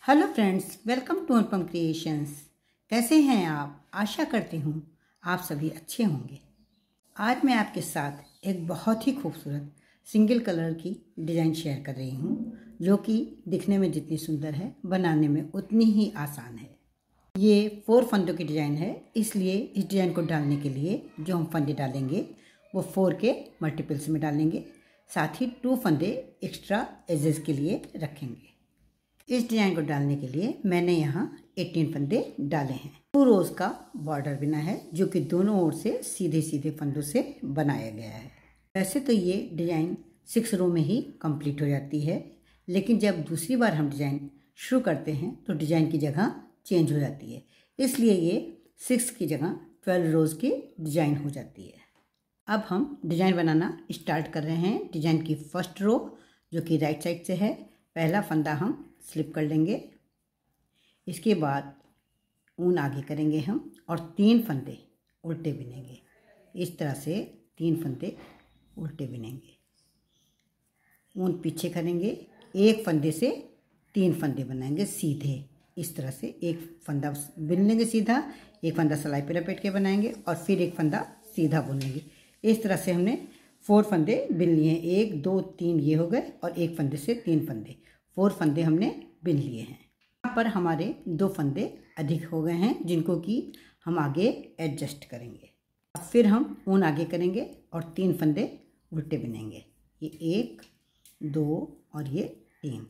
Hello friends, welcome to Anupam creations. कैसे हैं आप? आशा करती हूँ आप सभी अच्छे होंगे। आज मैं आपके साथ एक बहुत ही खूबसूरत सिंगल कलर की डिज़ाइन शेयर कर रही हूँ, जो कि दिखने में जितनी सुंदर है बनाने में उतनी ही आसान है। ये 4 फंदों की डिज़ाइन है, इसलिए इस डिज़ाइन को डालने के लिए जो हम फंदे डालेंगे वो 4 के मल्टीपल्स में डालेंगे। साथ ही 2 फंदे एक्स्ट्रा एजेस के लिए रखेंगे। इस डिज़ाइन को डालने के लिए मैंने यहाँ 18 फंदे डाले हैं। 2 रोज़ का बॉर्डर बना है, जो कि दोनों ओर से सीधे सीधे फंदों से बनाया गया है। वैसे तो ये डिज़ाइन 6 रो में ही कंप्लीट हो जाती है, लेकिन जब दूसरी बार हम डिज़ाइन शुरू करते हैं तो डिज़ाइन की जगह चेंज हो जाती है, इसलिए ये 6 की जगह 12 रोज़ की डिज़ाइन हो जाती है। अब हम डिज़ाइन बनाना स्टार्ट कर रहे हैं। डिज़ाइन की फर्स्ट रो जो कि राइट साइड से है, पहला फंदा हम स्लिप कर लेंगे। इसके बाद ऊन आगे करेंगे हम और 3 फंदे उल्टे बिनेंगे। इस तरह से 3 फंदे उल्टे बिनेंगे। ऊन पीछे करेंगे, एक फंदे से 3 फंदे बनाएंगे सीधे। इस तरह से एक फंदा बिन लेंगे सीधा, एक फंदा सिलाई पे लपेट के बनाएंगे और फिर एक फंदा सीधा बुनेंगे। इस तरह से हमने 4 फंदे बिन लिए हैं। 1 2 3 ये हो गए और एक फंदे से 3 फंदे, 4 फंदे हमने बिन लिए हैं। यहाँ पर हमारे 2 फंदे अधिक हो गए हैं, जिनको कि हम आगे एडजस्ट करेंगे। अब फिर हम ऊन आगे करेंगे और 3 फंदे उल्टे बिनेंगे। ये 1 2 और ये 3।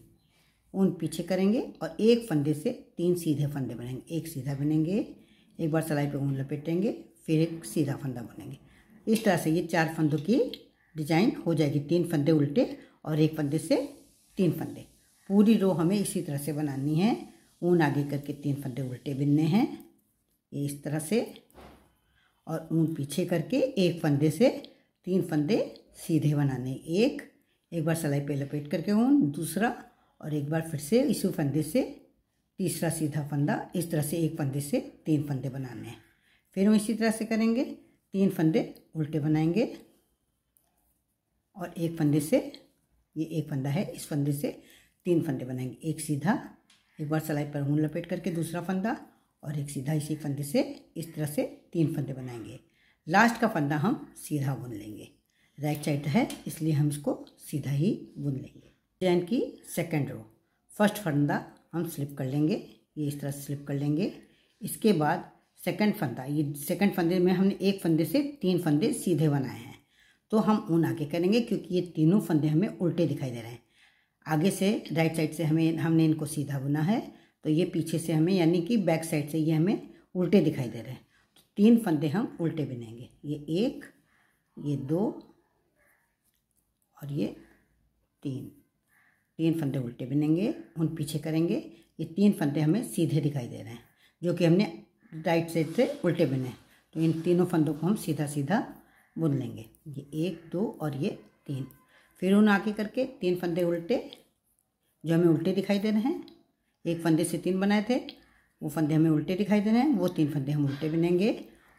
ऊन पीछे करेंगे और एक फंदे से 3 सीधे फंदे बनेंगे। एक सीधा बनेंगे, एक बार सिलाई पे ऊन लपेटेंगे, फिर एक सीधा फंदा बनेंगे। इस तरह से ये 4 फंदों की डिज़ाइन हो जाएगी। 3 फंदे उल्टे और एक फंदे से 3 फंदे। पूरी रो हमें इसी तरह से बनानी है। ऊन आगे करके 3 फंदे उल्टे बिनने हैं इस तरह से, और ऊन पीछे करके एक फंदे से 3 फंदे सीधे बनाने। एक बार सिलाई पे लपेट करके ऊन दूसरा, और एक बार फिर से इसी फंदे से तीसरा सीधा फंदा। इस तरह से एक फंदे से 3 फंदे बनाने हैं। फिर हम इसी तरह से करेंगे, 3 फंदे उल्टे बनाएंगे और एक फंदे से, ये एक फंदा है, इस फंदे से 3 फंदे बनाएंगे। एक सीधा, एक बार सिलाई पर ऊन लपेट करके दूसरा फंदा और एक सीधा इसी फंदे से। इस तरह से 3 फंदे बनाएंगे। लास्ट का फंदा हम सीधा बुन लेंगे। राइट साइड है इसलिए हम इसको सीधा ही बुन लेंगे। डिज़ाइन की सेकंड रो, फर्स्ट फंदा हम स्लिप कर लेंगे। ये इस तरह से स्लिप कर लेंगे। इसके बाद सेकंड फंदा, ये सेकंड फंदे में हमने एक फंदे से 3 फंदे सीधे बनाए हैं, तो हम ऊन आगे करेंगे क्योंकि ये तीनों फंदे हमें उल्टे दिखाई दे रहे हैं। आगे से राइट साइड से हमने इनको सीधा बुना है, तो ये पीछे से हमें, यानी कि बैक साइड से ये हमें उल्टे दिखाई दे रहे हैं। तो 3 फंदे हम उल्टे बिनेंगे। ये 1, ये 2 और ये 3 फंदे उल्टे बिनेंगे। उन पीछे करेंगे। ये 3 फंदे हमें सीधे दिखाई दे रहे हैं, जो कि हमने राइट साइड से उल्टे बिने। तो इन तीनों फंदों को हम सीधा सीधा बुन लेंगे। ये 1 2 और ये 3। फिर ऊन आगे करके 3 फंदे उल्टे, जो हमें उल्टे दिखाई दे रहे हैं। एक फंदे से 3 बनाए थे, वो फंदे हमें उल्टे दिखाई दे रहे हैं, वो 3 फंदे हम उल्टे बिनेंगे।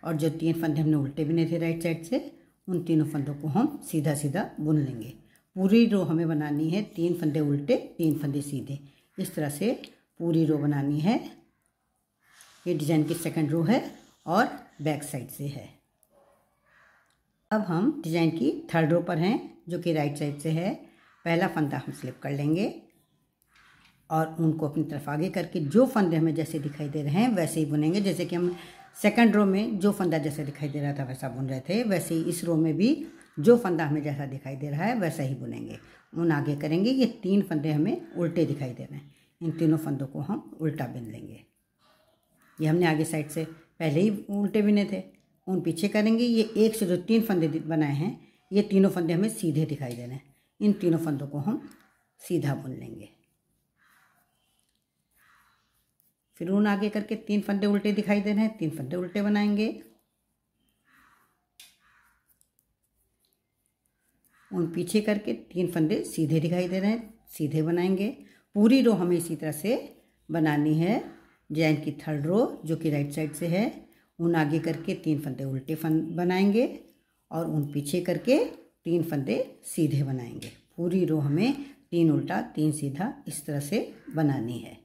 और जो 3 फंदे हमने उल्टे बिने थे राइट साइड से, उन तीनों फंदों को हम सीधा सीधा बुन लेंगे। पूरी रो हमें बनानी है 3 फंदे उल्टे 3 फंदे सीधे। इस तरह से पूरी रो बनानी है। ये डिज़ाइन की सेकंड रो है और बैक साइड से है। अब हम डिज़ाइन की थर्ड रो पर हैं, जो कि राइट साइड से है। पहला फंदा हम स्लिप कर लेंगे और उनको अपनी तरफ आगे करके जो फंदे हमें जैसे दिखाई दे रहे हैं वैसे ही बुनेंगे। जैसे कि हम सेकंड रो में जो फंदा जैसे दिखाई दे रहा था वैसा बुन रहे थे, वैसे ही इस रो में भी जो फंदा हमें जैसा दिखाई दे रहा है वैसा ही बुनेंगे। ऊन आगे करेंगे। ये 3 फंदे हमें उल्टे दिखाई दे रहे हैं, इन तीनों फंदों को हम उल्टा बिन लेंगे। ये हमने आगे साइड से पहले ही उल्टे बिने थे। ऊन पीछे करेंगे। ये 1 से जो 3 फंदे बनाए हैं, ये तीनों फंदे हमें सीधे दिखाई दे रहे हैं। इन तीनों फंदों को हम सीधा बुन लेंगे। फिर ऊन आगे करके 3 फंदे उल्टे दिखाई दे रहे हैं, 3 फंदे उल्टे बनाएंगे। ऊन पीछे करके 3 फंदे सीधे दिखाई दे रहे हैं, सीधे बनाएंगे। पूरी रो हमें इसी तरह से बनानी है। डिज़ाइन की थर्ड रो, जो कि राइट साइड से है। ऊन आगे करके 3 फंदे उल्टे बनाएंगे और ऊन पीछे करके 3 फंदे सीधे बनाएंगे। पूरी रो हमें 3 उल्टा 3 सीधा इस तरह से बनानी है।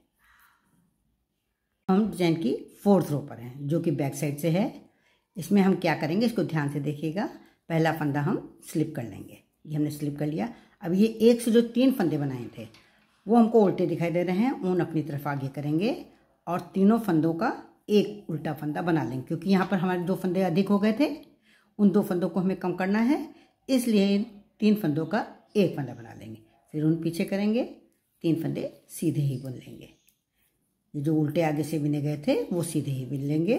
हम डिजाइन की 4th रो पर हैं जो कि बैक साइड से है। इसमें हम क्या करेंगे, इसको ध्यान से देखिएगा। पहला फंदा हम स्लिप कर लेंगे, ये हमने स्लिप कर लिया। अब ये एक से जो 3 फंदे बनाए थे वो हमको उल्टे दिखाई दे रहे हैं, ऊन अपनी तरफ आगे करेंगे और तीनों फंदों का एक उल्टा फंदा बना लेंगे, क्योंकि यहाँ पर हमारे 2 फंदे अधिक हो गए थे। उन 2 फंदों को हमें कम करना है, इसलिए 3 फंदों का एक फंदा बना लेंगे। फिर ऊन पीछे करेंगे, 3 फंदे सीधे ही बुन लेंगे। ये जो उल्टे आगे से बिने गए थे वो सीधे ही बिन लेंगे।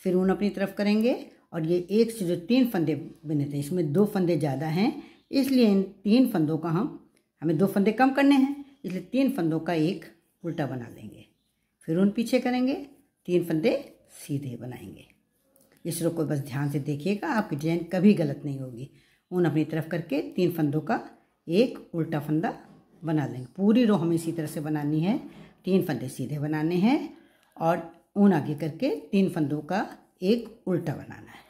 फिर ऊन अपनी तरफ करेंगे और ये एक से जो 3 फंदे बिने थे इसमें 2 फंदे ज़्यादा हैं, इसलिए इन 3 फंदों का हमें 2 फंदे कम करने हैं, इसलिए 3 फंदों का एक उल्टा बना लेंगे। फिर ऊन पीछे करेंगे, 3 फंदे सीधे बनाएंगे। इस रो को बस ध्यान से देखिएगा, आपकी डिजाइन कभी गलत नहीं होगी। ऊन अपनी तरफ करके 3 फंदों का एक उल्टा फंदा बना लेंगे। पूरी रो हमें इसी तरह से बनानी है, 3 फंदे सीधे बनाने हैं और ऊन आगे करके 3 फंदों का एक उल्टा बनाना है।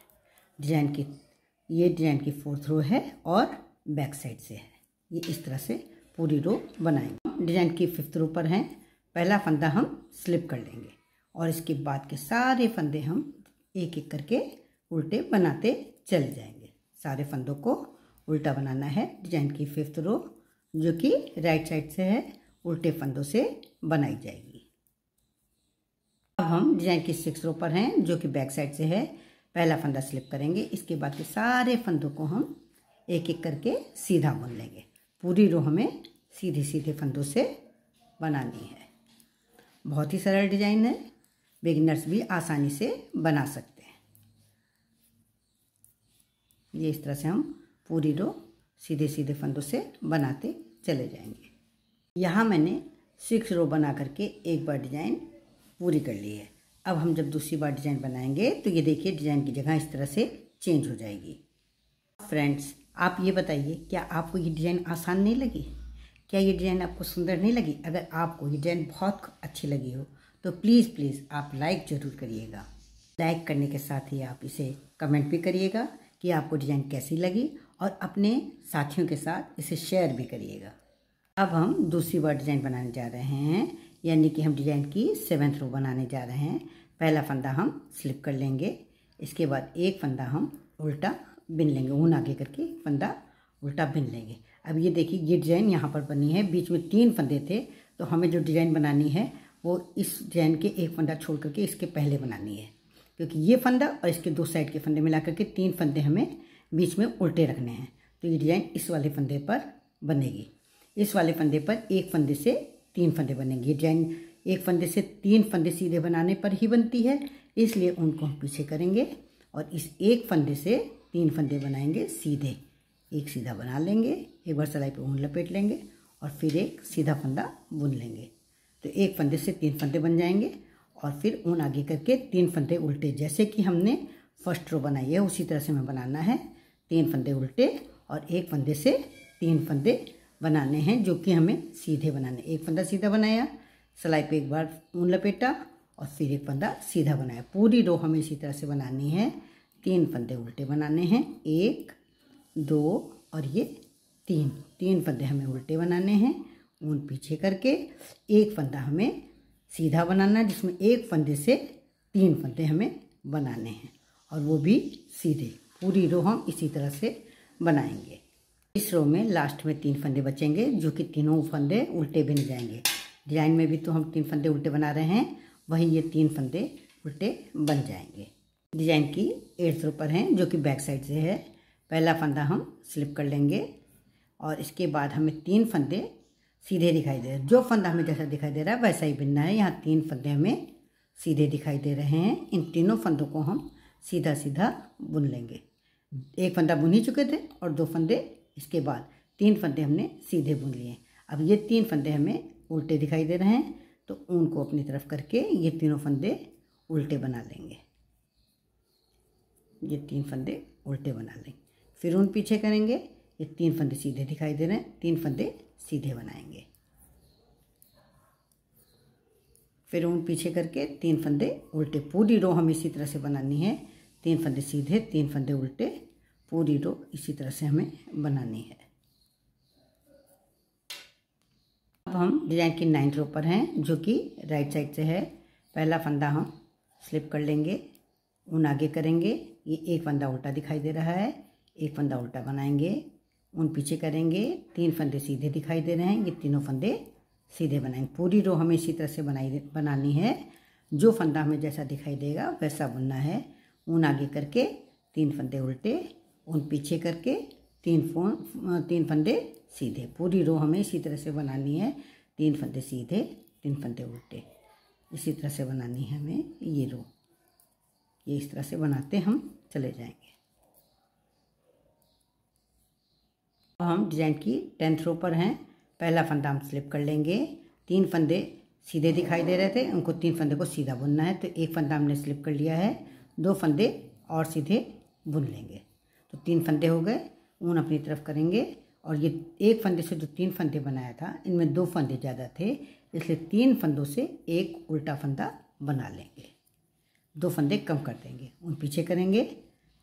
ये डिजाइन की 4th रो है और बैक साइड से है। ये इस तरह से पूरी रो बनाएंगे। डिजाइन की 5th रो पर हैं। पहला फंदा हम स्लिप कर लेंगे और इसके बाद के सारे फंदे हम एक एक करके उल्टे बनाते चले जाएंगे। सारे फंदों को उल्टा बनाना है। डिजाइन की 5th रो जो कि राइट साइड से है, उल्टे फंदों से बनाई जाएगी। अब हम डिजाइन की 6th रो पर हैं जो कि बैक साइड से है। पहला फंदा स्लिप करेंगे, इसके बाद के सारे फंदों को हम एक एक करके सीधा बुन लेंगे। पूरी रो हमें सीधे सीधे फंदों से बनानी है। बहुत ही सरल डिजाइन है, बिगिनर्स भी आसानी से बना सकते हैं। ये इस तरह से हम पूरी रो सीधे सीधे फंदों से बनाते चले जाएंगे। यहाँ मैंने 6 रो बना करके एक बार डिजाइन पूरी कर ली है। अब हम जब दूसरी बार डिजाइन बनाएंगे तो ये देखिए डिजाइन की जगह इस तरह से चेंज हो जाएगी। फ्रेंड्स, आप ये बताइए, क्या आपको ये डिजाइन आसान नहीं लगी? क्या ये डिजाइन आपको सुंदर नहीं लगी? अगर आपको ये डिजाइन बहुत अच्छी लगी हो तो प्लीज़ आप लाइक ज़रूर करिएगा। लाइक करने के साथ ही आप इसे कमेंट भी करिएगा कि आपको डिजाइन कैसी लगी और अपने साथियों के साथ इसे शेयर भी करिएगा। अब हम दूसरी बार डिजाइन बनाने जा रहे हैं, यानी कि हम डिजाइन की 7th रो बनाने जा रहे हैं। पहला फंदा हम स्लिप कर लेंगे, इसके बाद एक फंदा हम उल्टा बिन लेंगे। ऊन आगे करके फंदा उल्टा बिन लेंगे। अब ये देखिए ये डिजाइन यहाँ पर बनी है, बीच में 3 फंदे थे, तो हमें जो डिजाइन बनानी है वो इस डिजाइन के एक फंदा छोड़ करके इसके पहले बनानी है, क्योंकि ये फंदा और इसके 2 साइड के फंदे मिला करके 3 फंदे हमें बीच में उल्टे रखने हैं। तो ये डिजाइन इस वाले फंदे पर बनेगी। इस वाले फंदे पर एक फंदे से 3 फंदे बनेंगे। ये डिजाइन एक फंदे से 3 फंदे सीधे बनाने पर ही बनती है, इसलिए उनको हम पीछे करेंगे और इस एक फंदे से 3 फंदे बनाएंगे सीधे। एक सीधा बना लेंगे, एक बार सिलाई पे ऊन लपेट लेंगे और फिर एक सीधा फंदा बुन लेंगे। तो एक फंदे से 3 फंदे बन जाएंगे और फिर ऊन आगे करके 3 फंदे उल्टे, जैसे कि हमने फर्स्ट रो बनाई है उसी तरह से हमें बनाना है। 3 फंदे उल्टे और एक फंदे से 3 फंदे बनाने हैं जो कि हमें सीधे बनाने। एक फंदा सीधा बनाया, सिलाई पे एक बार ऊन लपेटा और फिर एक फंदा सीधा बनाया। पूरी रो हमें इसी तरह से बनानी है। 3 फंदे उल्टे बनाने हैं, 1 2 और ये 3 फंदे हमें उल्टे बनाने हैं। ऊन पीछे करके एक फंदा हमें सीधा बनाना है, जिसमें एक फंदे से 3 फंदे हमें बनाने हैं और वो भी सीधे। पूरी रो हम इसी तरह से बनाएंगे। इस रो में लास्ट में 3 फंदे बचेंगे जो कि तीनों फंदे उल्टे बन जाएंगे। डिजाइन में भी तो हम 3 फंदे उल्टे बना रहे हैं, वही ये 3 फंदे उल्टे बन जाएंगे। डिजाइन की 8th रो पर हैं जो कि बैक साइड से है। पहला फंदा हम स्लिप कर लेंगे और इसके बाद हमें 3 फंदे सीधे दिखाई दे रहे हैं। जो फंदा हमें जैसा दिखाई दे रहा है वैसा ही बिनना है। यहाँ 3 फंदे हमें सीधे दिखाई दे रहे हैं। इन तीनों फंदों को हम सीधा सीधा बुन लेंगे। एक फंदा बुन ही चुके थे और 2 फंदे इसके बाद 3 फंदे हमने सीधे बुन लिए। अब ये 3 फंदे हमें उल्टे दिखाई दे रहे हैं, तो ऊन को अपनी तरफ करके ये तीनों फंदे उल्टे बना लेंगे। ये 3 फंदे उल्टे बना लेंगे। फिर ऊन पीछे करेंगे, ये 3 फंदे सीधे दिखाई दे रहे हैं, 3 फंदे सीधे बनाएंगे। फिर ऊन पीछे करके 3 फंदे उल्टे। पूरी रो हमें इसी तरह से बनानी है। 3 फंदे सीधे, 3 फंदे उल्टे, पूरी रो इसी तरह से हमें बनानी है। अब हम डिजाइन की 9th रो पर हैं जो कि राइट साइड से है। पहला फंदा हम स्लिप कर लेंगे, ऊन आगे करेंगे। ये एक फंदा उल्टा दिखाई दे रहा है, एक फंदा उल्टा बनाएंगे, ऊन पीछे करेंगे, 3 फंदे सीधे दिखाई दे रहे हैं, ये तीनों फंदे सीधे बनाएंगे। पूरी रो हमें इसी तरह से बनानी है। जो फंदा हमें जैसा दिखाई देगा वैसा बुनना है। ऊन आगे करके 3 फंदे उल्टे, ऊन पीछे करके 3 फंदे सीधे। पूरी रो हमें इसी तरह से बनानी है। 3 फंदे सीधे, 3 फंदे उल्टे, इसी तरह से बनानी है हमें ये रो। ये इस तरह से बनाते हम चले जाएंगे। अब हम डिजाइन की 10th रो पर हैं। पहला फंदा हम स्लिप कर लेंगे। 3 फंदे सीधे दिखाई दे रहे थे, उनको 3 फंदे को सीधा बुनना है। तो एक फंदा हमने स्लिप कर लिया है, 2 फंदे और सीधे बुन लेंगे। तो 3 फंदे हो गए। ऊन अपनी तरफ करेंगे और ये एक फंदे से जो 3 फंदे बनाया था, इनमें 2 फंदे ज़्यादा थे, इसलिए 3 फंदों से एक उल्टा फंदा बना लेंगे। 2 फंदे कम कर देंगे, ऊन पीछे करेंगे,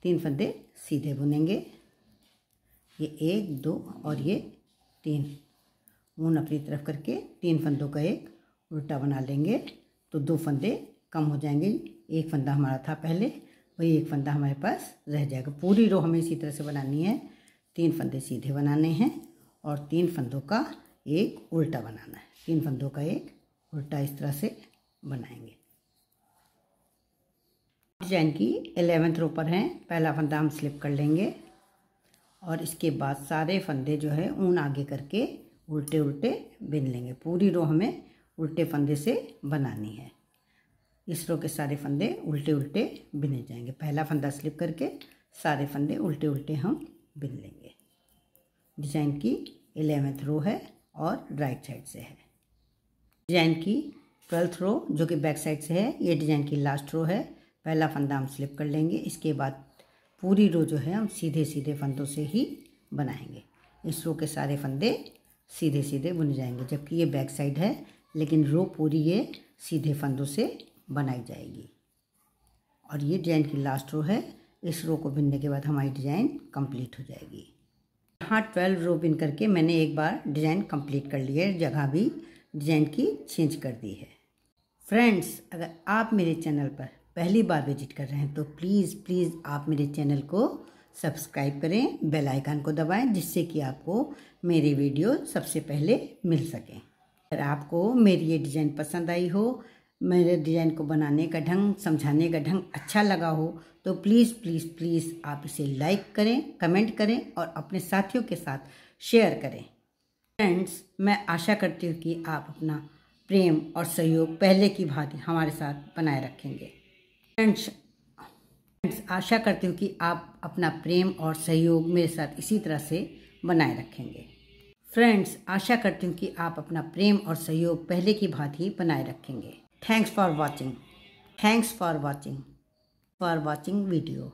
3 फंदे सीधे बुनेंगे। ये 1 2 और ये 3। ऊन अपनी तरफ करके 3 फंदों का एक उल्टा बना लेंगे, तो 2 फंदे कम हो जाएंगे। एक फंदा हमारा था पहले, वही एक फंदा हमारे पास रह जाएगा। पूरी रो हमें इसी तरह से बनानी है। 3 फंदे सीधे बनाने हैं और 3 फंदों का एक उल्टा बनाना है। 3 फंदों का एक उल्टा इस तरह से बनाएंगे। डिजाइन की 11th रो पर हैं। पहला फंदा हम स्लिप कर लेंगे और इसके बाद सारे फंदे जो है ऊन आगे करके उल्टे उल्टे बिन लेंगे। पूरी रो हमें उल्टे फंदे से बनानी है। इस रो के सारे फंदे उल्टे उल्टे बिने जाएंगे। पहला फंदा स्लिप करके सारे फंदे उल्टे उल्टे हम बिन लेंगे। डिजाइन की 11th रो है और राइट साइड से है। डिजाइन की 12th रो जो कि बैक साइड से है, ये डिजाइन की लास्ट रो है। पहला फंदा हम स्लिप कर लेंगे, इसके बाद पूरी रो जो है हम सीधे सीधे फंदों से ही बनाएंगे। इस रो के सारे फंदे सीधे सीधे बुन जाएंगे, जबकि ये बैक साइड है, लेकिन रो पूरी ये सीधे फंदों से बनाई जाएगी। और ये डिजाइन की लास्ट रो है। इस रो को बिनने के बाद हमारी डिजाइन कंप्लीट हो जाएगी। यहाँ 12 रो बिन करके मैंने एक बार डिजाइन कंप्लीट कर ली है, जगह भी डिजाइन की चेंज कर दी है। फ्रेंड्स, अगर आप मेरे चैनल पर पहली बार विजिट कर रहे हैं तो प्लीज़ आप मेरे चैनल को सब्सक्राइब करें, बेल आइकन को दबाएं, जिससे कि आपको मेरी वीडियो सबसे पहले मिल सकें। अगर आपको मेरी ये डिज़ाइन पसंद आई हो, मेरे डिज़ाइन को बनाने का ढंग, समझाने का ढंग अच्छा लगा हो, तो प्लीज़ आप इसे लाइक करें, कमेंट करें और अपने साथियों के साथ शेयर करें। फ्रेंड्स, मैं आशा करती हूँ कि आप अपना प्रेम और सहयोग पहले की भांति हमारे साथ बनाए रखेंगे। फ्रेंड्स, आशा करती हूँ कि आप अपना प्रेम और सहयोग मेरे साथ इसी तरह से बनाए रखेंगे। फ्रेंड्स, आशा करती हूँ कि आप अपना प्रेम और सहयोग पहले की भांति बनाए रखेंगे। Thanks for watching video.